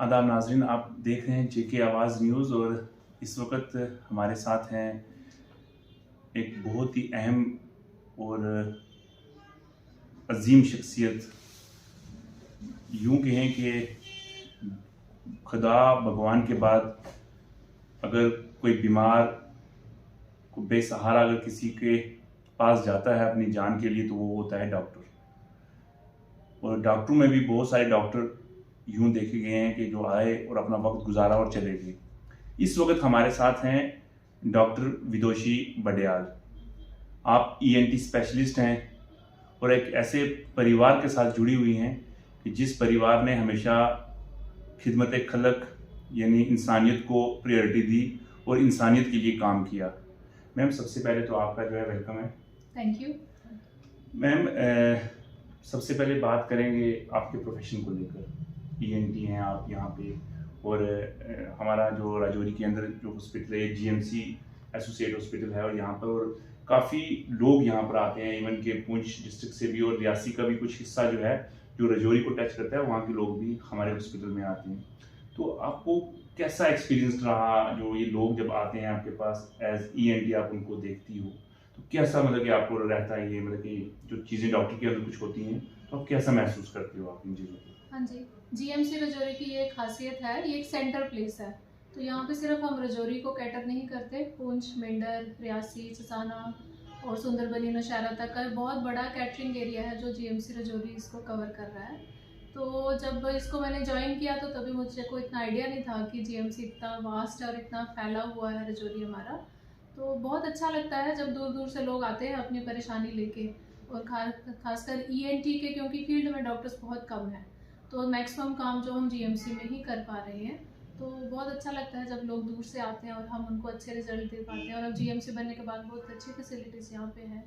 आदाब नाज़रीन, आप देख रहे हैं जेके आवाज़ न्यूज़ और इस वक्त हमारे साथ हैं एक बहुत ही अहम और अजीम शख्सियत। यूँ कहें कि खुदा भगवान के बाद अगर कोई बीमार को बेसहारा अगर किसी के पास जाता है अपनी जान के लिए तो वो होता है डॉक्टर। और डॉक्टरों में भी बहुत सारे डॉक्टर यूँ देखे गए हैं कि जो आए और अपना वक्त गुजारा और चले गए। इस वक्त हमारे साथ हैं डॉक्टर विदोशी बडियाल। आप ईएनटी स्पेशलिस्ट हैं और एक ऐसे परिवार के साथ जुड़ी हुई हैं कि जिस परिवार ने हमेशा खिदमत खलक यानी इंसानियत को प्रायोरिटी दी और इंसानियत के लिए काम किया। मैम, सबसे पहले तो आपका जो है वेलकम है। Thank you. मैम, सबसे पहले बात करेंगे आपके प्रोफेशन को लेकर। ईएनटी हैं आप यहाँ पे और हमारा जो राजौरी के अंदर जो हॉस्पिटल है जीएमसी एसोसिएट हॉस्पिटल है और यहाँ पर और काफ़ी लोग यहाँ पर आते हैं, इवन के पुंछ डिस्ट्रिक्ट से भी और रियासी का भी कुछ हिस्सा जो है जो राजौरी को टच करता है वहाँ के लोग भी हमारे हॉस्पिटल में आते हैं। तो आपको कैसा एक्सपीरियंस रहा जो ये लोग जब आते हैं आपके पास एज ईएनटी आप उनको देखती हो तो कैसा मतलब कि आपको रहता है ये मतलब कि जो चीज़ें डॉक्टर के अंदर कुछ होती हैं तो आप कैसा महसूस करते हो आप इन चीज़ों को? हाँ जी, जीएमसी राजौरी की ये खासियत है, ये एक सेंटर प्लेस है। तो यहाँ पे सिर्फ हम राजौरी को कैटर नहीं करते, पुंछ, मेंढर, रियासी, चसाना और सुंदरबनी नौशहरा तक का बहुत बड़ा कैटरिंग एरिया है जो जीएमसी राजौरी इसको कवर कर रहा है। तो जब इसको मैंने ज्वाइन किया तो तभी मुझे को इतना आइडिया नहीं था कि जीएमसी इतना वास्ट और इतना फैला हुआ है राजौरी हमारा। तो बहुत अच्छा लगता है जब दूर दूर से लोग आते हैं अपनी परेशानी लेके और खासकर ईएनटी के, क्योंकि फील्ड में डॉक्टर्स बहुत कम हैं तो मैक्सिमम काम जो हम जीएमसी में ही कर पा रहे हैं। तो बहुत अच्छा लगता है जब लोग दूर से आते हैं और हम उनको अच्छे रिजल्ट दे पाते हैं और अब जीएमसी बनने के बाद बहुत अच्छी फैसिलिटीज़ यहाँ पे हैं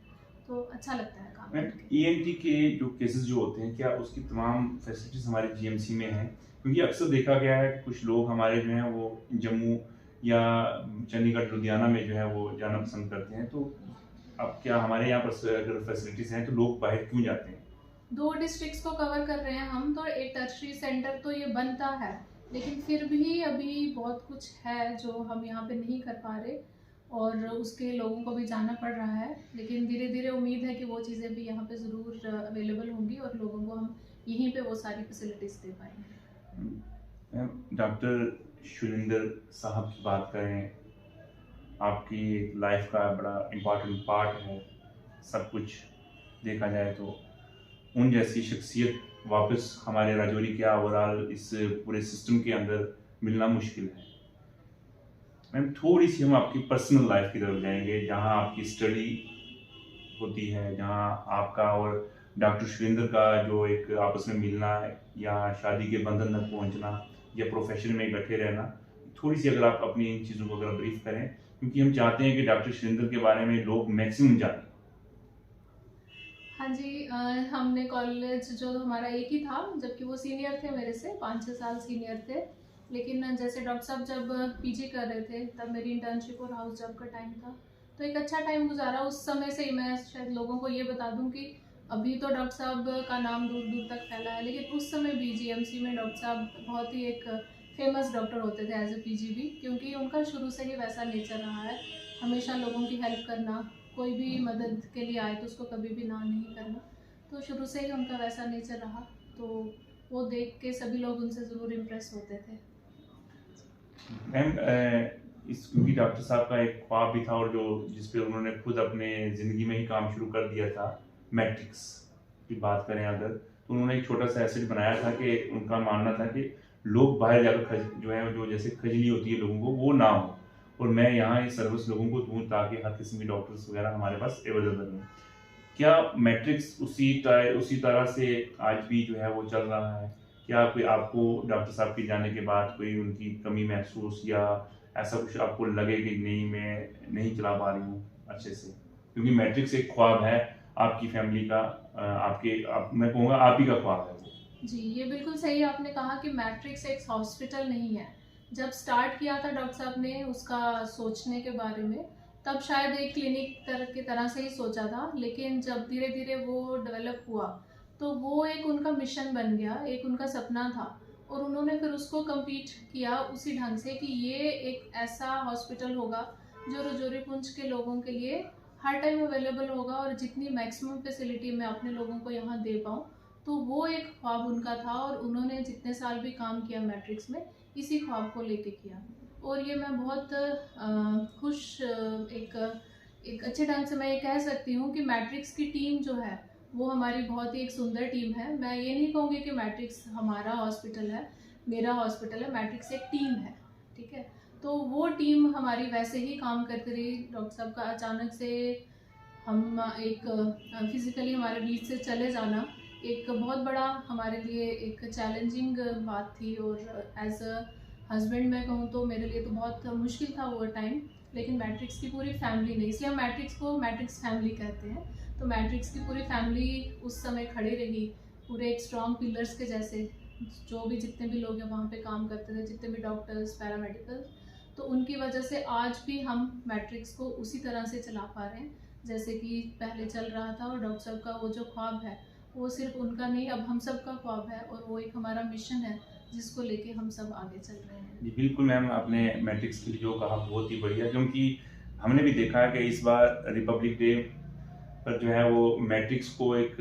तो अच्छा लगता है काम करके। ईएनटी के जो केसेस जो होते हैं क्या उसकी तमाम फैसिलिटीज़ हमारे जीएमसी में हैं? क्योंकि अक्सर देखा गया है कुछ लोग हमारे जो हैं वो जम्मू या चंडीगढ़ लुधियाना में जो है वो जाना पसंद करते हैं। तो अब क्या हमारे यहाँ पर अगर फैसिलिटीज़ हैं तो लोग बाहर क्यों जाते हैं? 2 डिस्ट्रिक्ट्स को कवर कर रहे हैं हम तो एक टर्शरी सेंटर तो ये बनता है, लेकिन फिर भी अभी बहुत कुछ है जो हम यहाँ पे नहीं कर पा रहे और उसके लोगों को भी जाना पड़ रहा है। लेकिन धीरे धीरे उम्मीद है कि वो चीज़ें भी यहाँ पे ज़रूर अवेलेबल होंगी और लोगों को हम यहीं पे वो सारी फैसिलिटीज़ दे पाएंगे। डॉक्टर शुलिंदर साहब की बात करें, आपकी लाइफ का बड़ा इम्पॉर्टेंट पार्ट है। सब कुछ देखा जाए तो उन जैसी शख्सियत वापस हमारे राजौरी के ओवरऑल इस पूरे सिस्टम के अंदर मिलना मुश्किल है। मैम, थोड़ी सी हम आपकी पर्सनल लाइफ की तरफ जाएंगे जहां आपकी स्टडी होती है, जहां आपका और डॉक्टर शुलिंदर का जो एक आपस में मिलना है या शादी के बंधन तक पहुंचना या प्रोफेशन में इकट्ठे रहना, थोड़ी सी अगर आप अपनी इन चीज़ों को अगर ब्रीफ करें क्योंकि हम चाहते हैं कि डॉक्टर शुलिंदर के बारे में लोग मैक्सिमम जानें। हाँ जी, हमने कॉलेज जो हमारा एक ही था, जबकि वो सीनियर थे मेरे से 5-6 साल सीनियर थे। लेकिन जैसे डॉक्टर साहब जब पीजी कर रहे थे तब मेरी इंटर्नशिप और हाउस जॉब का टाइम था तो एक अच्छा टाइम गुजारा। उस समय से ही मैं शायद लोगों को ये बता दूं कि अभी तो डॉक्टर साहब का नाम दूर दूर तक फैला है, लेकिन उस समय भी जीएमसी में डॉक्टर साहब बहुत ही एक फेमस डॉक्टर होते थे एज ए पीजीबी, क्योंकि उनका शुरू से ही वैसा नेचर रहा है, हमेशा लोगों की हेल्प करना, कोई भी मदद के लिए आए तो उसको कभी भी ना नहीं करना। तो शुरू से ही उनका वैसा नेचर रहा तो वो देख के सभी लोग उनसे ज़रूर इम्प्रेस होते थे। मैम, इस क्योंकि डॉक्टर साहब का एक ख्वाब भी था और जो जिस पे उन्होंने खुद अपने ज़िंदगी में ही काम शुरू कर दिया था, मैट्रिक्स की बात करें अगर तो उन्होंने एक छोटा सा एसेट बनाया था कि उनका मानना था कि लोग बाहर जाकर जो है जो जैसे खजली होती है लोगों को वो ना हो और मैं यहाँ ये सर्विस लोगों को दूँ ताकि हर किस्म के डॉक्टर्स वगैरह हमारे पास अवेलेबल हों। क्या मैट्रिक्स उसी तरह से आज भी जो है वो चल रहा है? क्या कोई आपको डॉक्टर साहब के जाने के बाद कोई उनकी कमी महसूस या ऐसा कुछ आपको लगे कि नहीं मैं नहीं चला पा रही हूँ अच्छे से? क्योंकि मैट्रिक्स एक ख्वाब है आपकी फैमिली का, मैं कहूँगा आप ही का ख्वाब है वो। जी, ये बिल्कुल सही आपने कहा कि मैट्रिक्स एक हॉस्पिटल नहीं है। जब स्टार्ट किया था डॉक्टर साहब ने उसका सोचने के बारे में तब शायद एक क्लिनिक की तरह से ही सोचा था, लेकिन जब धीरे धीरे वो डेवलप हुआ तो वो एक उनका मिशन बन गया, एक उनका सपना था और उन्होंने फिर उसको कम्पीट किया उसी ढंग से कि ये एक ऐसा हॉस्पिटल होगा जो रजौरी पुंछ के लोगों के लिए हर टाइम अवेलेबल होगा और जितनी मैक्सिमम फैसिलिटी मैं अपने लोगों को यहाँ दे पाऊँ। तो वो एक ख्वाब उनका था और उन्होंने जितने साल भी काम किया मैट्रिक्स में इसी ख्वाब को लेके किया। और ये मैं बहुत खुश एक अच्छे ढंग से मैं ये कह सकती हूँ कि मैट्रिक्स की टीम जो है वो हमारी बहुत ही एक सुंदर टीम है। मैं ये नहीं कहूँगी कि मैट्रिक्स हमारा हॉस्पिटल है, मेरा हॉस्पिटल है, मैट्रिक्स एक टीम है, ठीक है। तो वो टीम हमारी वैसे ही काम करती रही। डॉक्टर साहब का अचानक से हम एक फिज़िकली हमारे बीच से चले जाना एक बहुत बड़ा हमारे लिए एक चैलेंजिंग बात थी। और एज अ हस्बैंड मैं कहूँ तो मेरे लिए तो बहुत मुश्किल था वो टाइम। लेकिन मैट्रिक्स की पूरी फैमिली ने, इसलिए हम मैट्रिक्स को मैट्रिक्स फैमिली कहते हैं, तो मैट्रिक्स की पूरी फैमिली उस समय खड़ी रही पूरे एक स्ट्रॉन्ग पिलर्स के जैसे। जो भी जितने भी लोग हैं वहाँ पे काम करते थे, जितने भी डॉक्टर्स, पैरामेडिकल, तो उनकी वजह से आज भी हम मैट्रिक्स को उसी तरह से चला पा रहे हैं जैसे कि पहले चल रहा था। और डॉक्टर साहब का वो जो ख्वाब है वो सिर्फ उनका नहीं, अब हम सब का ख्वाब है और वो एक हमारा मिशन है जिसको लेके हम सब आगे चल रहे हैं। जी बिल्कुल मैम, आपने मैट्रिक्स के लिए जो कहा बहुत ही बढ़िया, क्योंकि हमने भी देखा है कि इस बार रिपब्लिक डे पर जो है वो मैट्रिक्स को एक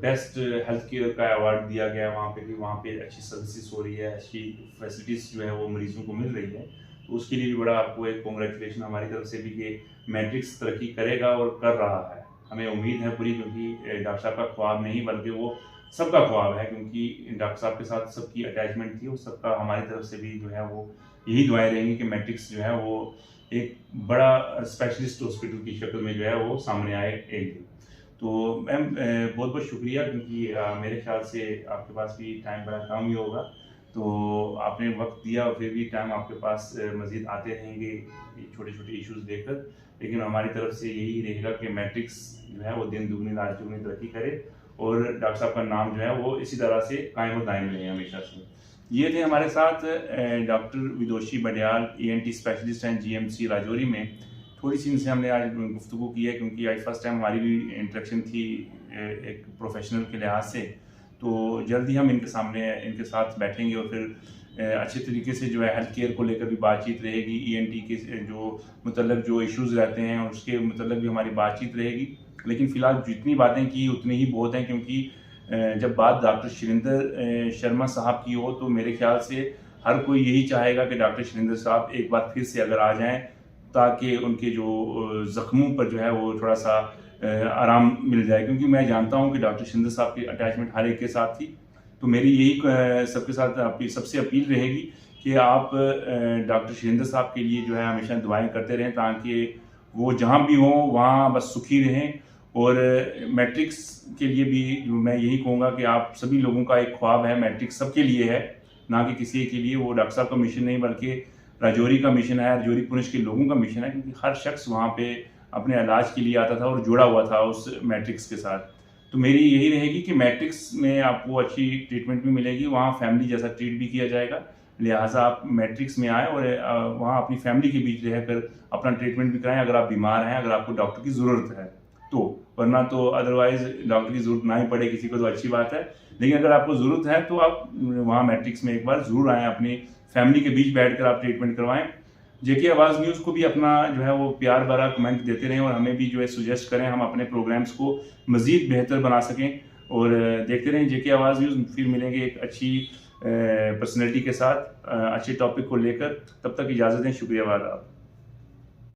बेस्ट हेल्थ केयर का अवार्ड दिया गया वहाँ पे, कि वहाँ पे अच्छी सर्विसेज हो रही है, अच्छी फैसिलिटीज़ जो है वो मरीजों को मिल रही है। तो उसके लिए भी बड़ा आपको एक कॉन्ग्रेचुलेशन हमारी तरफ से भी कि मैट्रिक्स तरक्की करेगा और कर रहा है। हमें उम्मीद है पूरी, क्योंकि डॉक्टर साहब का ख्वाब नहीं बल्कि वो सबका ख्वाब है, क्योंकि डॉक्टर साहब के साथ सबकी अटैचमेंट थी और सबका हमारी तरफ से भी जो है वो यही दुआएं रहेंगी कि मैट्रिक्स जो है वो एक बड़ा स्पेशलिस्ट हॉस्पिटल की शक्ल में जो है वो सामने आए एक दिन। तो मैम बहुत बहुत शुक्रिया, क्योंकि मेरे ख्याल से आपके पास भी टाइम बड़ा कम ही होगा, तो आपने वक्त दिया और फिर भी टाइम आपके पास मज़ीद आते रहेंगे छोटे छोटे इश्यूज़ लेकर। लेकिन हमारी तरफ से यही रहेगा कि मैट्रिक्स जो है वो दिन दुगनी रात चौगुनी तरक्की करे और डॉक्टर साहब का नाम जो है वो इसी तरह से कायम और दायम रहे हमेशा से। ये थे हमारे साथ डॉक्टर विदोशी बडियाल, ENT स्पेशलिस्ट हैं GMC राजौरी में। थोड़ी सी इनसे हमने आज गुफ्तगू की है, क्योंकि आज फर्स्ट टाइम हमारी भी इंटरेक्शन थी एक प्रोफेशनल के लिहाज से। तो जल्दी हम इनके सामने इनके साथ बैठेंगे और फिर अच्छे तरीके से जो है हेल्थ केयर को लेकर भी बातचीत रहेगी, ENT के जो मतलब जो इश्यूज़ रहते हैं और उसके मतलब भी हमारी बातचीत रहेगी। लेकिन फ़िलहाल जितनी बातें की उतनी ही बहुत हैं, क्योंकि जब बात डॉक्टर शरिंदर शर्मा साहब की हो तो मेरे ख्याल से हर कोई यही चाहेगा कि डॉक्टर शरिंदर साहब एक बार फिर से अगर आ जाएं, ताकि उनके जो ज़ख्मों पर जो है वो थोड़ा सा आराम मिल जाए। क्योंकि मैं जानता हूं कि डॉक्टर शरिंदर साहब की अटैचमेंट हर एक के साथ थी। तो मेरी यही सबके साथ आपकी सबसे अपील रहेगी कि आप डॉक्टर शरिंदर साहब के लिए जो है हमेशा दुआएं करते रहें, ताकि वो जहाँ भी हों वहाँ बस सुखी रहें। और मैट्रिक्स के लिए भी मैं यही कहूँगा कि आप सभी लोगों का एक ख्वाब है, मैट्रिक्स सबके लिए है, ना कि किसी के लिए। वो डॉक्टर साहब का मिशन नहीं बल्कि राजौरी का मिशन है, राजौरी पुंछ के लोगों का मिशन है, क्योंकि हर शख्स वहाँ पे अपने इलाज के लिए आता था और जुड़ा हुआ था उस मैट्रिक्स के साथ। तो मेरी यही रहेगी कि मैट्रिक्स में आपको अच्छी ट्रीटमेंट भी मिलेगी, वहाँ फैमिली जैसा ट्रीट भी किया जाएगा। लिहाजा आप मैट्रिक्स में आएँ और वहाँ अपनी फैमिली के बीच रहकर अपना ट्रीटमेंट भी कराएं अगर आप बीमार हैं, अगर आपको डॉक्टर की ज़रूरत है तो। वरना तो अदरवाइज डॉक्टर की ज़रूरत ना ही पड़े किसी को तो अच्छी बात है। लेकिन अगर आपको ज़रूरत है तो आप वहाँ मैट्रिक्स में एक बार ज़रूर आएँ, अपनी फैमिली के बीच बैठकर आप ट्रीटमेंट करवाएं। JK आवाज़ न्यूज़ को भी अपना जो है वो प्यार भरा कमेंट देते रहें और हमें भी जो है सुजेस्ट करें, हम अपने प्रोग्राम्स को मज़ीद बेहतर बना सकें। और देखते रहें JK आवाज़ न्यूज़। फिर मिलेंगे एक अच्छी पर्सनैलिटी के साथ अच्छे टॉपिक को लेकर। तब तक इजाज़त दें। शुक्रिया वाला।